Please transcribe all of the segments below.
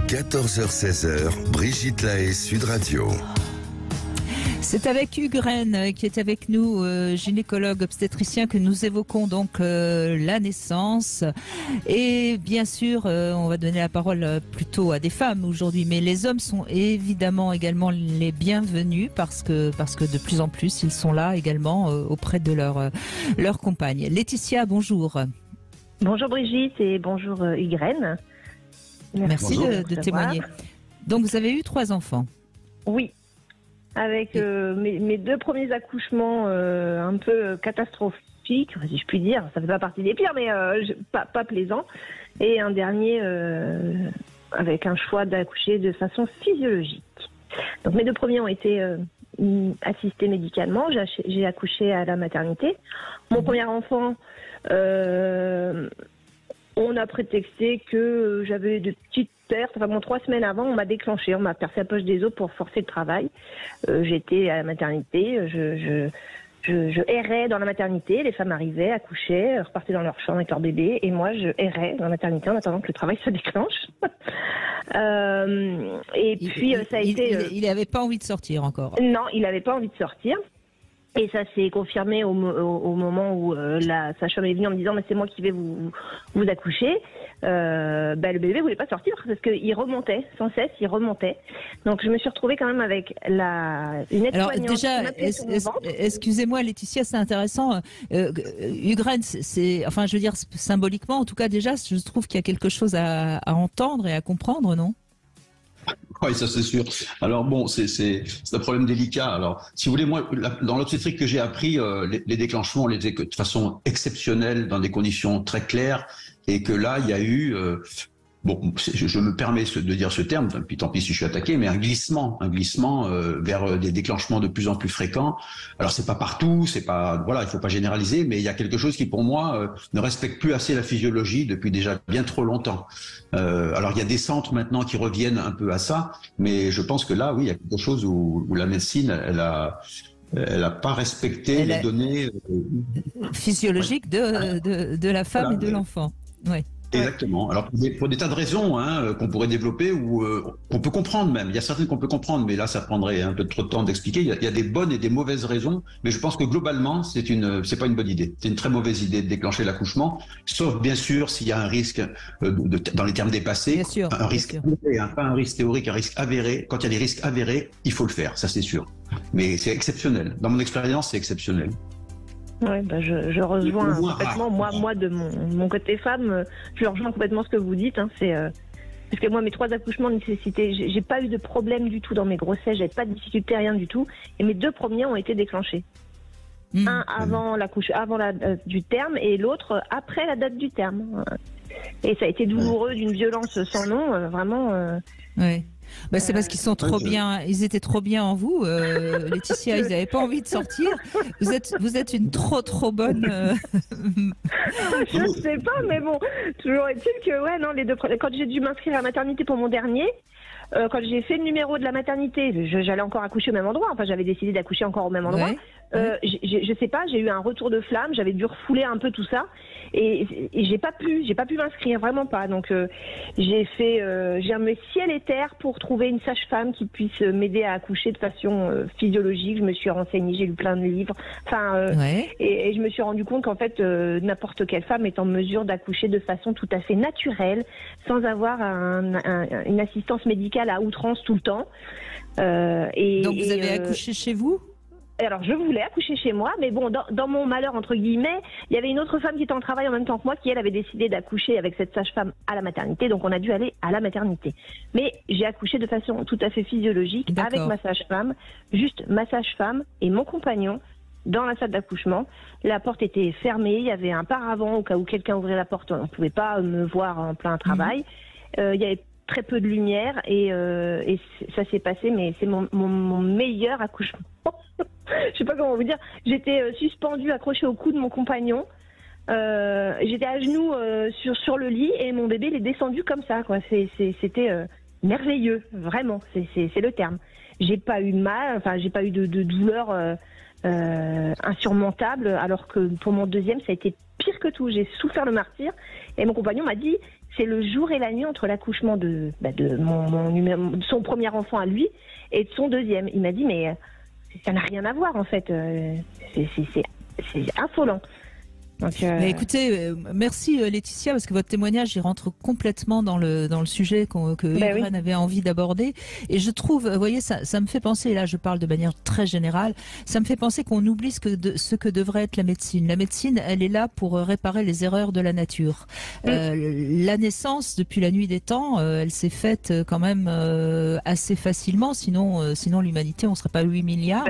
14h-16h, Brigitte Lahaie, Sud Radio. C'est avec Hugues Rennes qui est avec nous, gynécologue obstétricien, que nous évoquons donc la naissance. Et bien sûr, on va donner la parole plutôt à des femmes aujourd'hui, mais les hommes sont évidemment également les bienvenus parce que de plus en plus ils sont là également auprès de leur compagne. Laetitia, bonjour. Bonjour Brigitte et bonjour Hugues Rennes. Merci de témoigner. Donc vous avez eu 3 enfants. Oui. Avec mes 2 premiers accouchements un peu catastrophiques, si je puis dire. Ça fait pas partie des pires, mais pas plaisant. Et un dernier avec un choix d'accoucher de façon physiologique. Donc mes 2 premiers ont été assistés médicalement. J'ai accouché à la maternité. Mon premier enfant, on a prétexté que j'avais de petites pertes. Enfin bon, 3 semaines avant, on m'a déclenché. On m'a percé la poche des os pour forcer le travail. J'étais à la maternité. Je errais dans la maternité. Les femmes arrivaient, accouchaient, repartaient dans leur chambre avec leur bébé. Et moi, je errais dans la maternité en attendant que le travail se déclenche. Et puis, ça a été... Il n'avait pas envie de sortir encore. Non, il n'avait pas envie de sortir. Et ça s'est confirmé au moment où la sage-femme est venue en me disant mais c'est moi qui vais vous accoucher. Le bébé voulait pas sortir parce qu'il remontait sans cesse, il remontait. Donc je me suis retrouvée quand même avec une aide-soignante. Alors déjà, excusez-moi Laetitia, c'est intéressant. Hugues Rennes, je veux dire symboliquement, en tout cas déjà, je trouve qu'il y a quelque chose à entendre et à comprendre, non ? Oui, ça c'est sûr. Alors bon, c'est un problème délicat. Alors, si vous voulez, moi, dans l'obstétrique que j'ai appris, les déclenchements, on les faisait de façon exceptionnelle, dans des conditions très claires, et que là, il y a eu, je me permets de dire ce terme, puis tant pis si je suis attaqué, mais un glissement vers des déclenchements de plus en plus fréquents. Alors c'est pas partout, il faut pas généraliser, mais il y a quelque chose qui pour moi ne respecte plus assez la physiologie depuis déjà bien trop longtemps. Alors il y a des centres maintenant qui reviennent un peu à ça, mais je pense que là, oui, il y a quelque chose où la médecine, elle a pas respecté les données physiologiques de la femme et de l'enfant. Oui. Exactement. Alors pour des tas de raisons qu'on pourrait développer ou qu'on peut comprendre même. Il y a certaines qu'on peut comprendre, mais là ça prendrait un peu trop de temps d'expliquer. Il y a des bonnes et des mauvaises raisons, mais je pense que globalement c'est pas une bonne idée. C'est une très mauvaise idée de déclencher l'accouchement, sauf bien sûr s'il y a un risque dans les termes dépassés, un risque avéré, pas un risque théorique, un risque avéré. Quand il y a des risques avérés, il faut le faire, ça c'est sûr. Mais c'est exceptionnel. Dans mon expérience, c'est exceptionnel. Ouais, je rejoins complètement. Moi, de mon côté femme, je rejoins complètement ce que vous dites. Parce que moi, mes 3 accouchements nécessitaient, j'ai pas eu de problème du tout dans mes grossesses, j'avais pas de difficulté, rien du tout. Et mes 2 premiers ont été déclenchés. Un avant la date du terme et l'autre après la date du terme. Et ça a été douloureux d'une violence sans nom, vraiment. Oui. C'est parce qu'ils sont trop bien, ils étaient trop bien en vous, Laetitia, ils n'avaient pas envie de sortir. Vous êtes une trop bonne. Je sais pas, mais bon, toujours est-il que les 2 quand j'ai dû m'inscrire à la maternité pour mon dernier. Quand j'ai fait le numéro de la maternité, j'allais encore accoucher au même endroit. Enfin, j'avais décidé d'accoucher encore au même endroit. Je sais pas, j'ai eu un retour de flamme. J'avais dû refouler un peu tout ça, et j'ai pas pu m'inscrire, vraiment pas. Donc j'ai remis ciel et terre pour trouver une sage-femme qui puisse m'aider à accoucher de façon physiologique. Je me suis renseignée, j'ai lu plein de livres. Et je me suis rendu compte qu'en fait, n'importe quelle femme est en mesure d'accoucher de façon tout à fait naturelle, sans avoir une assistance médicale à outrance tout le temps. Donc vous avez accouché chez vous ? Alors je voulais accoucher chez moi, mais bon, dans mon malheur entre guillemets, il y avait une autre femme qui était en travail en même temps que moi, qui elle avait décidé d'accoucher avec cette sage-femme à la maternité, donc on a dû aller à la maternité. Mais j'ai accouché de façon tout à fait physiologique avec ma sage-femme, juste ma sage-femme et mon compagnon dans la salle d'accouchement. La porte était fermée, il y avait un paravent au cas où quelqu'un ouvrait la porte, on ne pouvait pas me voir en plein travail. Il y avait très peu de lumière et ça s'est passé, mais c'est mon meilleur accouchement. Je sais pas comment vous dire. J'étais suspendue, accrochée au cou de mon compagnon. J'étais à genoux sur le lit et mon bébé il est descendu comme ça, quoi. C'était merveilleux, vraiment. C'est le terme. J'ai pas eu de mal, j'ai pas eu de douleur insurmontable, alors que pour mon deuxième ça a été pire que tout. J'ai souffert le martyre et mon compagnon m'a dit c'est le jour et la nuit entre l'accouchement de son premier enfant à lui et de son deuxième. Il m'a dit, mais ça n'a rien à voir en fait. C'est affolant. Donc, Mais écoutez, merci Laetitia, parce que votre témoignage il rentre complètement dans le sujet que Hugues avait envie d'aborder. Et je trouve, vous voyez, ça me fait penser, et là je parle de manière très générale, ça me fait penser qu'on oublie ce que devrait être la médecine. La médecine, elle est là pour réparer les erreurs de la nature. La naissance, depuis la nuit des temps, elle s'est faite quand même assez facilement, sinon l'humanité, on serait pas 8 milliards.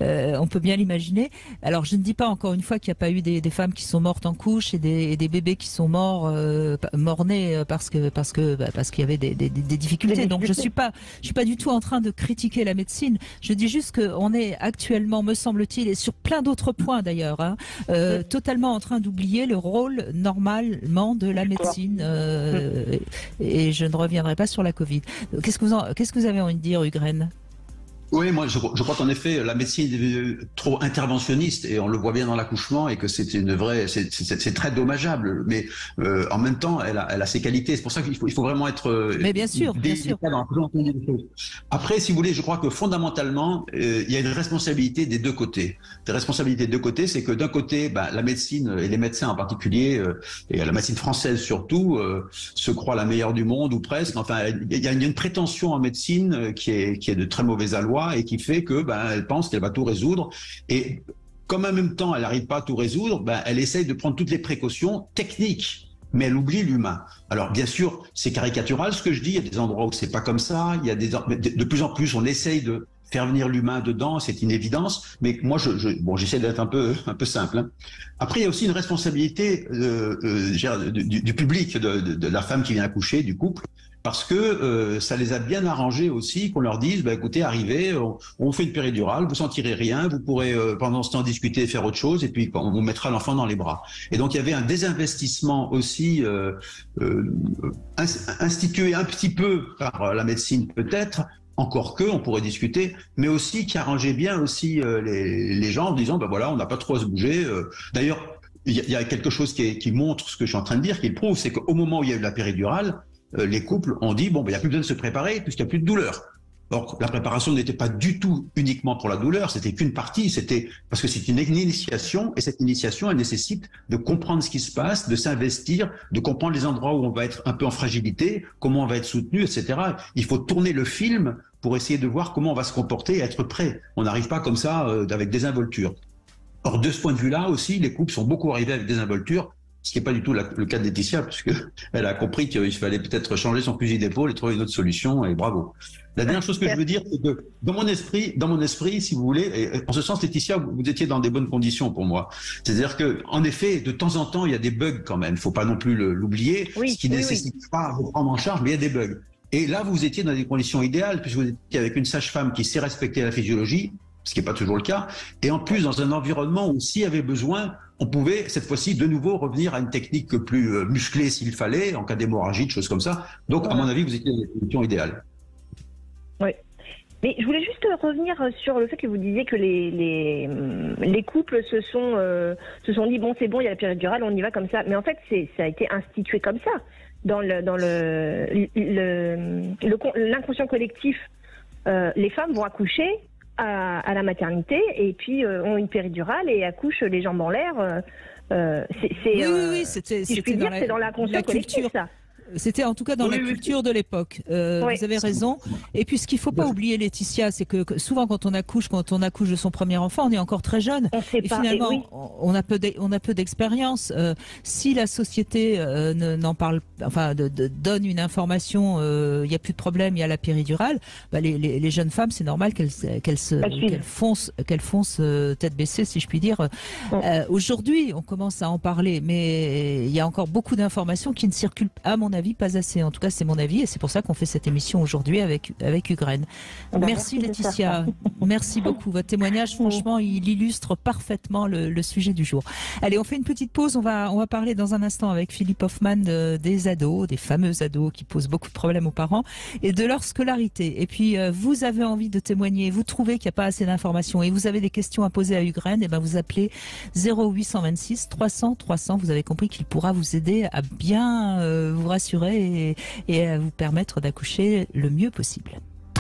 On peut bien l'imaginer. Alors je ne dis pas encore une fois qu'il n'y a pas eu des femmes qui sont mortes en couche et des bébés qui sont morts-nés parce qu'il y avait des difficultés. Donc je suis pas du tout en train de critiquer la médecine. Je dis juste qu'on est actuellement, me semble-t-il, et sur plein d'autres points d'ailleurs, totalement en train d'oublier le rôle normalement de la médecine. Et je ne reviendrai pas sur la Covid. Qu'est-ce que vous avez envie de dire, Hugues? Oui, moi je crois qu'en effet la médecine est devenue trop interventionniste et on le voit bien dans l'accouchement et que c'est c'est très dommageable. Mais en même temps, elle a ses qualités. C'est pour ça qu'il faut vraiment être. Mais bien sûr. Après, si vous voulez, je crois que fondamentalement, il y a une responsabilité des deux côtés. Des responsabilités des deux côtés, c'est que d'un côté, la médecine et les médecins en particulier et la médecine française surtout se croient la meilleure du monde ou presque. Enfin, il y a une prétention en médecine qui est de très mauvaise aloi et qui fait que elle pense qu'elle va tout résoudre et comme en même temps elle n'arrive pas à tout résoudre, elle essaye de prendre toutes les précautions techniques, mais elle oublie l'humain. Alors bien sûr c'est caricatural ce que je dis, il y a des endroits où c'est pas comme ça, il y a de plus en plus on essaye de faire venir l'humain dedans, c'est une évidence, mais moi j'essaie d'être un peu simple. Hein. Après il y a aussi une responsabilité du public, de la femme qui vient accoucher, du couple. Parce que ça les a bien arrangés aussi qu'on leur dise, écoutez, arrivez, on fait une péridurale, vous sentirez rien, vous pourrez pendant ce temps discuter et faire autre chose, et puis on mettra l'enfant dans les bras. Et donc il y avait un désinvestissement aussi institué un petit peu par la médecine peut-être, encore que on pourrait discuter, mais aussi qui arrangeait bien aussi les gens en disant, voilà, on n'a pas trop à se bouger. D'ailleurs, il y a quelque chose qui montre ce que je suis en train de dire, qui le prouve, c'est qu'au moment où il y a eu la péridurale, les couples ont dit, il n'y a plus besoin de se préparer puisqu'il n'y a plus de douleur. Or, la préparation n'était pas du tout uniquement pour la douleur, c'était qu'une partie, c'était parce que c'est une initiation, et cette initiation, elle nécessite de comprendre ce qui se passe, de s'investir, de comprendre les endroits où on va être un peu en fragilité, comment on va être soutenu, etc. Il faut tourner le film pour essayer de voir comment on va se comporter et être prêt. On n'arrive pas comme ça avec désinvolture. Or, de ce point de vue-là aussi, les couples sont beaucoup arrivés avec désinvolture, ce qui n'est pas du tout le cas de Laetitia, puisqu'elle a compris qu'il fallait peut-être changer son fusil d'épaule et trouver une autre solution, et bravo. La dernière chose que je veux dire, c'est que dans mon esprit, si vous voulez, et en ce sens, Laetitia, vous étiez dans des bonnes conditions pour moi. C'est-à-dire que, en effet, de temps en temps, il y a des bugs quand même. Il ne faut pas non plus l'oublier, ce qui nécessite pas de prendre en charge, mais il y a des bugs. Et là, vous étiez dans des conditions idéales, puisque vous étiez avec une sage-femme qui sait respecter la physiologie, ce qui n'est pas toujours le cas, et en plus dans un environnement où s'il y avait besoin, on pouvait cette fois-ci de nouveau revenir à une technique plus musclée s'il fallait, en cas d'hémorragie, de choses comme ça. Donc à mon avis, vous étiez dans des conditions idéales. Oui. Mais je voulais juste revenir sur le fait que vous disiez que les couples se sont dit, c'est bon, il y a la péridurale, on y va comme ça. Mais en fait, ça a été institué comme ça. Dans l'inconscient collectif, les femmes vont accoucher à la maternité et puis ont une péridurale et accouchent les jambes en l'air. Oui, c'était dans l'inconscient collectif, ça. C'était en tout cas dans la culture de l'époque. Vous avez raison. Et puis ce qu'il ne faut pas oublier, Laetitia, c'est que souvent quand on accouche de son premier enfant, on est encore très jeune. Et finalement, on a peu d'expérience. Si la société n'en parle, donne une information, il n'y a plus de problème, il y a la péridurale. Les jeunes femmes, c'est normal qu'elles foncent tête baissée, si je puis dire. Aujourd'hui, on commence à en parler, mais il y a encore beaucoup d'informations qui ne circulent, à mon avis, avis, pas assez. En tout cas, c'est mon avis et c'est pour ça qu'on fait cette émission aujourd'hui avec Ugraine. Merci Laetitia. Merci beaucoup. Votre témoignage, franchement, il illustre parfaitement le sujet du jour. Allez, on fait une petite pause. On va parler dans un instant avec Philippe Hoffman des ados, des fameux ados qui posent beaucoup de problèmes aux parents et de leur scolarité. Et puis, vous avez envie de témoigner, vous trouvez qu'il n'y a pas assez d'informations et vous avez des questions à poser à Ugraine, et ben vous appelez 0826 300 300. Vous avez compris qu'il pourra vous aider à bien vous rassurer et à vous permettre d'accoucher le mieux possible.